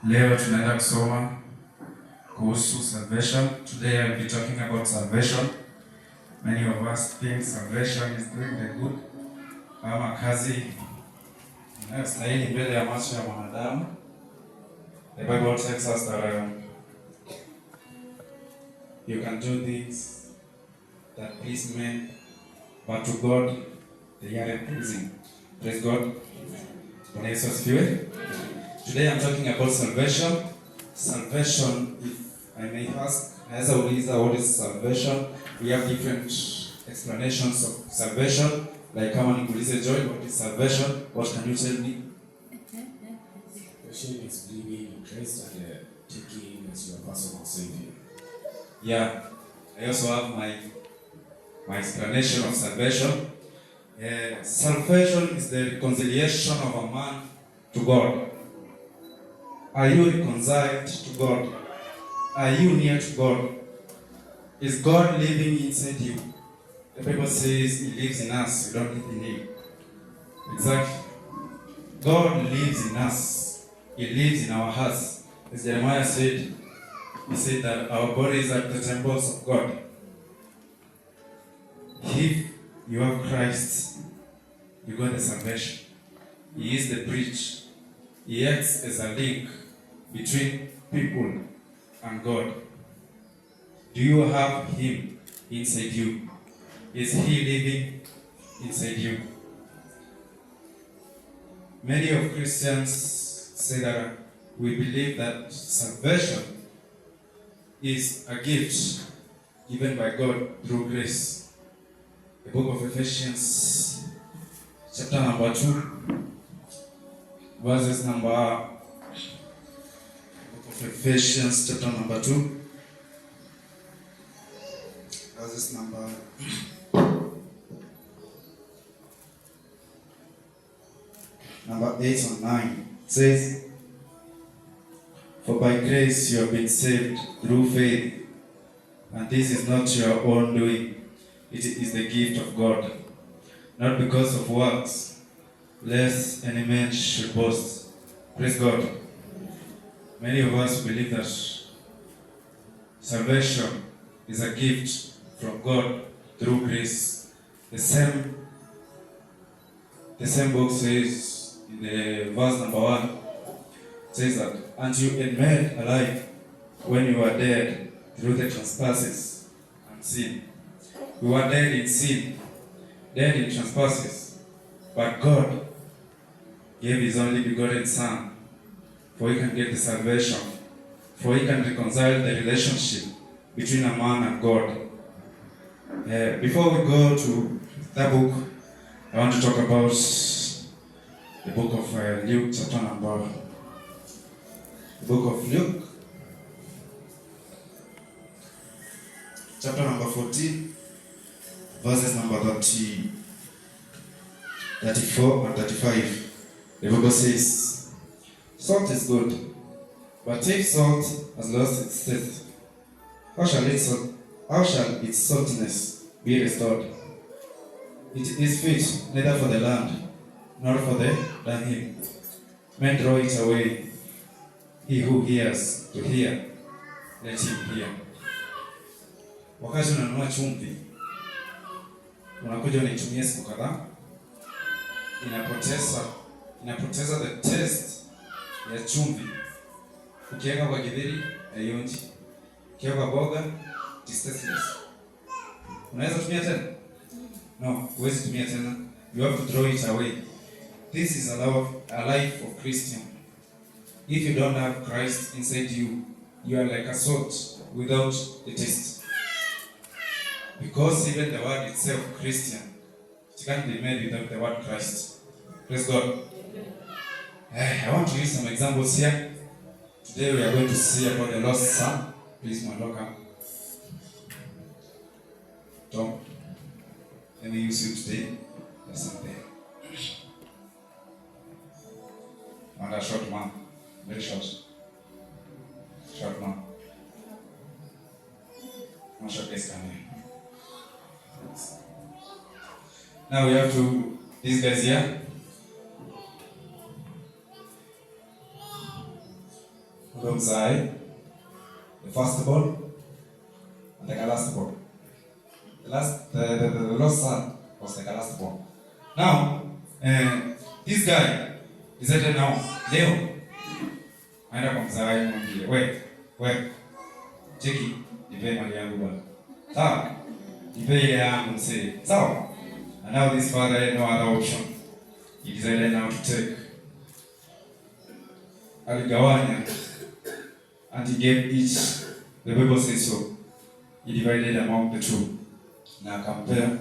Leo tunaenda kusoma kuhusu salvation. Today I'll be talking about salvation. Many of us think salvation is doing the good, kama kazi inayostahili mbele ya macho ya mwanadamu. The Bible tells us that you can do things that please men, but to God they are pleasing. Praise God. Bwana Yesu asifiwe. Today I'm talking about salvation. Salvation, if I may ask, naweza uliza what is salvation? We have different explanations of salvation. Like kama nikuulize Joy, what is salvation? What can you tell me? Salvation is believing in Christ and taking Him as your personal Savior. Yeah, I also have my explanation of salvation. Salvation is the reconciliation of a man to God. Are you reconciled to God? Are you near to God? Is God living inside you? The Bible says He lives in us, we don't live in Him. Exactly. God lives in us. He lives in our hearts. As Jeremiah said, he said that our bodies are the temples of God. If you have Christ, you got the salvation. He is the bridge. He acts as a link between people and God. Do you have Him inside you? Is He living inside you? Many of Christians say that we believe that salvation is a gift given by God through grace. The book of Ephesians, chapter number 2, verses number, book of Ephesians, chapter number 2, verses number 8 and 9, says, "For by grace you have been saved through faith, and this is not your own doing, it is the gift of God, not because of works, lest any man should boast." Praise God. Many of us believe that salvation is a gift from God through grace. The same book says in the verse number 1, says that, "And you were made alive when you were dead through the trespasses and sin." We were dead in sin, dead in trespasses, but God gave His only begotten Son, for He can get the salvation, for He can reconcile the relationship between a man and God. Before we go to that book, I want to talk about the book of Luke, chapter number, the book of Luke, chapter number 14, verses number 34 and 35. The Bible says, "Salt is good, but if salt has lost its taste, how shall its saltiness be restored? It is fit neither for the land, nor for the dunghill. Men throw it away. He who hears to hear, let him hear." Wakati unanunua chumvi, unakuja unaitumia siku kadhaa, inapoteza the taste ya chumvi. Ukiweka kwa githeri haionji, ukiweka kwa boga it's tasteless. Unaweza tumia tena? No, huwezi tumia tena. You have to throw it away. This is a life of Christian. If you don't have Christ inside you, you are like a salt without the taste. Because even the word itself, Christian, it can't be made without the word Christ. Praise God. I want to use some examples here. Today we are going to see about the lost son. Please, Mandoka. Tom, let me use you today. There's something. And a short man. Very short. Short man. Not short case coming. Now we have these guys here. Alongside the firstborn and the lastborn. The lost son was the lastborn. Now, this guy decided now, leo aenda kwa mzai mwambie, we cheki, nipe mali yangu bwana. Sawa? Nipe ile yangu msee. Sawa? And now this father had no other option. He decided now to take. Aligawanya, and he gave each. The Bible says so. He divided among the two. Na compare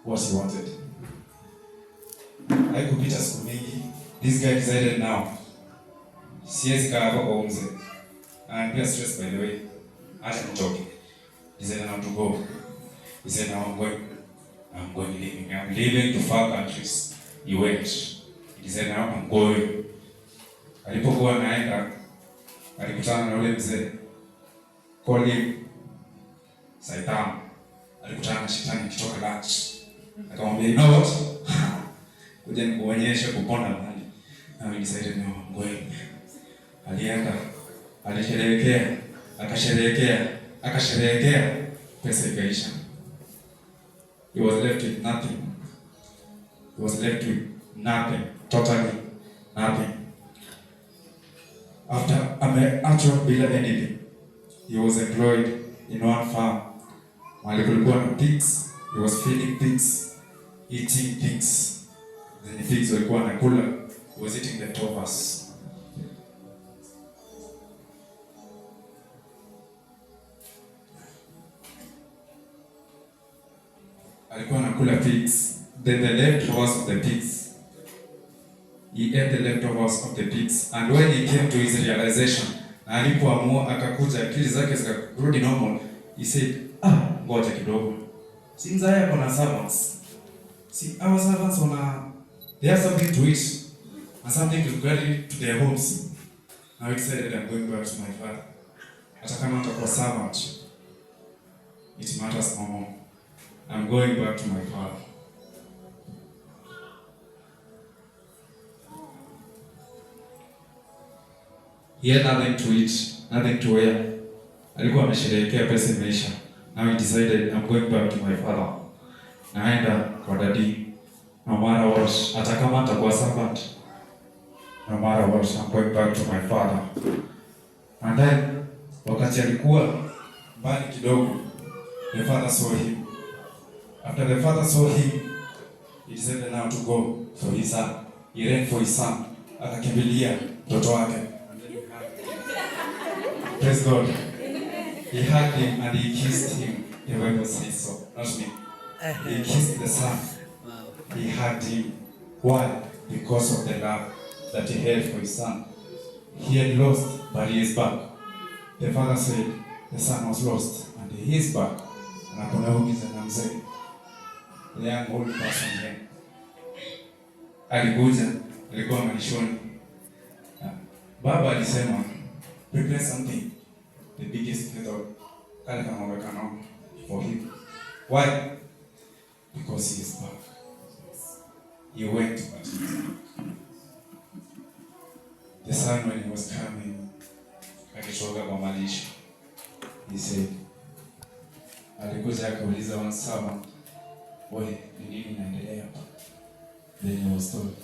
what he wanted. Haikupita siku mingi. This guy decided now. Siwezi kaa hapa kwa mzee. I'm very stressed, by the way. Acha nitoke. He said now to go. He said now I'm going living. I'm leaving to far countries. He went. He said now I'm going. Alipokuwa naenda, alikutana na ule mzee. Call him Satan. Alikutana na shetani kutoka lunch. Akamwambia, you know what? Kuja nikuonyeshe kuponda mali. Now he decided now I'm going. Alienda, akasherehekea, pesa ikaisha. He was left with nothing. Totally nothing. After ameachwa bila anything, he was employed in one farm. Mahali kulikuwa na pigs, he was feeding pigs, eating pigs. The pigs walikuwa wanakula, he was eating leftovers. Alikuwa anakula pigs. Then the leftovers of the pigs. He ate the leftovers of the pigs. And when he came to his realization, na alipoamua akakuja akili zake zikarudi normal, he said, ngoja kidogo. Si mzaya kuna servants. See, our servants they have something to eat and something to carry to their homes. Now he decided, I'm going back to my father. Hata kama atakuwa servant, it matters no more. I'm going back to my father. He had nothing to eat, nothing to wear. Alikuwa amesherehekea pesa imeisha. Now he decided, I'm going back to my father. Naenda kwa daddy. No matter what, hata kama atakuwa servant. No matter what, I'm going back to my father. And then, wakati alikuwa mbali kidogo, the father saw him. After the father saw him, he decided now to go for his son. He ran for his son. Akakimbilia mtoto wake. Praise God. He hugged him and he kissed him. The Bible says so, not me. He kissed the son. He hugged him. Why? Because of the love that he had for his son. He had lost, but he is back. The father said the son was lost, and he is back. And akonauliza na mzee, the young old person here. Alikuwa malishoni. Baba alisema, prepare something, the biggest little kale kama wekano for him. Why? Because he is back. He went, but he is back. The son, when he was coming, akitoka kwa malisho, he said, alikuja akauliza one servant, boy, ni nini inaendelea hapa? Then he was told,